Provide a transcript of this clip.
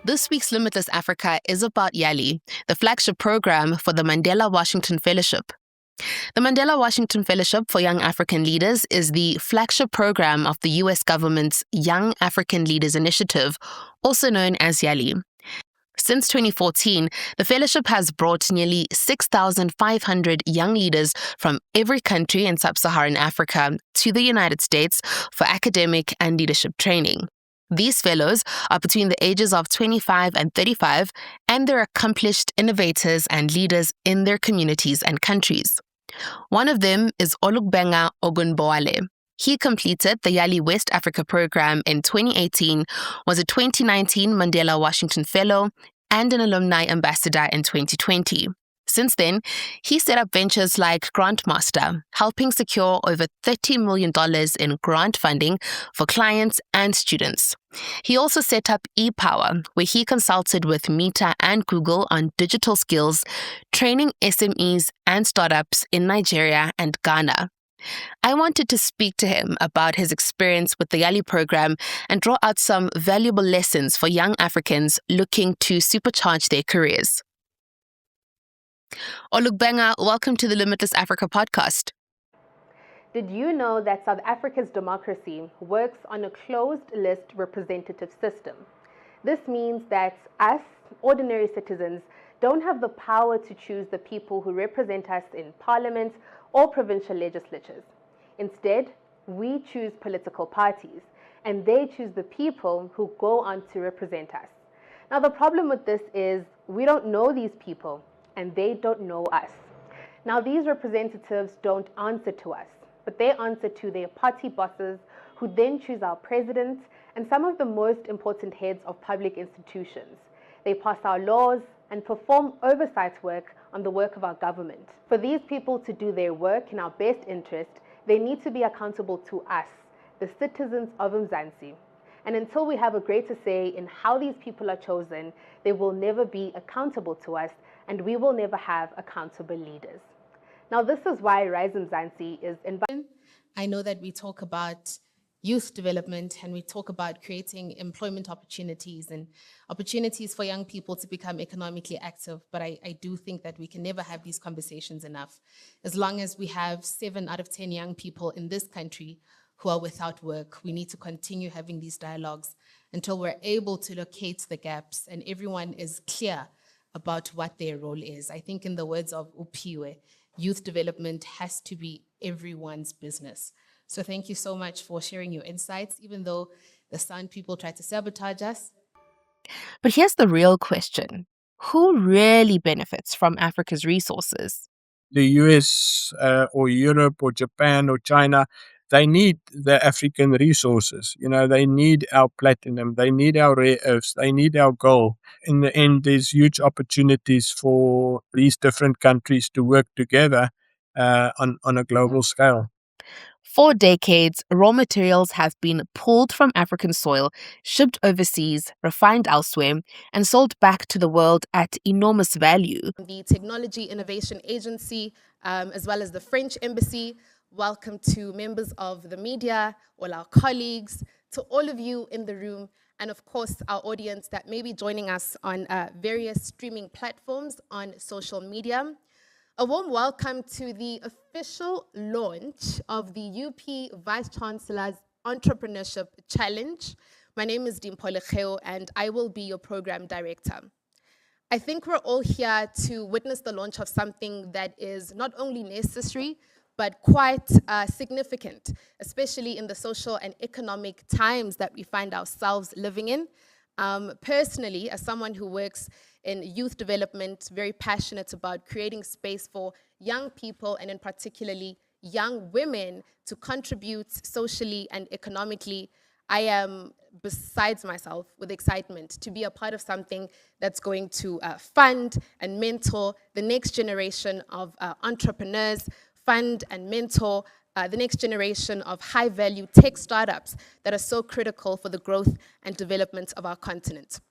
This week's Limitless Africa is about YALI, the flagship program for the Mandela Washington Fellowship. The Mandela Washington Fellowship for Young African Leaders is the flagship program of the U.S. government's Young African Leaders Initiative, also known as YALI. Since 2014, the fellowship has brought nearly 6,500 young leaders from every country in sub-Saharan Africa to the United States for academic and leadership training. These fellows are between the ages of 25 and 35, and they're accomplished innovators and leaders in their communities and countries. One of them is Olubenga Ogunboale. He completed the YALI West Africa program in 2018, was a 2019 Mandela Washington Fellow, and an alumni ambassador in 2020. Since then, he set up ventures like Grantmaster, helping secure over $30 million in grant funding for clients and students. He also set up ePower, where he consulted with Meta and Google on digital skills, training SMEs and startups in Nigeria and Ghana. I wanted to speak to him about his experience with the YALI program and draw out some valuable lessons for young Africans looking to supercharge their careers. Olubenga, welcome to the Limitless Africa podcast. Did you know that South Africa's democracy works on a closed-list representative system? This means that us, ordinary citizens, don't have the power to choose the people who represent us in parliament or provincial legislatures. Instead, we choose political parties, and they choose the people who go on to represent us. Now, the problem with this is we don't know these people, and they don't know us. Now, these representatives don't answer to us, but they answer to their party bosses, who then choose our president and some of the most important heads of public institutions. They pass our laws and perform oversight work on the work of our government. For these people to do their work in our best interest, they need to be accountable to us, the citizens of Mzansi. And until we have a greater say in how these people are chosen, they will never be accountable to us, and we will never have accountable leaders. Now, this is why Rise Mzansi is invited. I know that we talk about youth development and we talk about creating employment opportunities and opportunities for young people to become economically active. But I do think that we can never have these conversations enough. As long as we have 7 out of 10 young people in this country who are without work, we need to continue having these dialogues until we're able to locate the gaps and everyone is clear about what their role is. I think in the words of Upiwe, youth development has to be everyone's business. So thank you so much for sharing your insights, even though the Sun people try to sabotage us. But here's the real question. Who really benefits from Africa's resources? The US or Europe or Japan or China, they need the African resources. You know, they need our platinum, they need our rare earths, they need our gold. In the end, there's huge opportunities for these different countries to work together on a global scale. For decades, raw materials have been pulled from African soil, shipped overseas, refined elsewhere, and sold back to the world at enormous value. The Technology Innovation Agency, as well as the French Embassy, welcome to members of the media, all our colleagues, to all of you in the room, and of course our audience that may be joining us on various streaming platforms on social media. A warm welcome to the official launch of the UP Vice-Chancellor's Entrepreneurship Challenge. My name is Dimpho Lekgeu, and I will be your program director. I think we're all here to witness the launch of something that is not only necessary, but quite significant, especially in the social and economic times that we find ourselves living in. Personally, as someone who works in youth development, very passionate about creating space for young people and in particularly young women to contribute socially and economically, I am besides myself with excitement to be a part of something that's going to fund and mentor the next generation of entrepreneurs, fund and mentor the next generation of high-value tech startups that are so critical for the growth and development of our continent.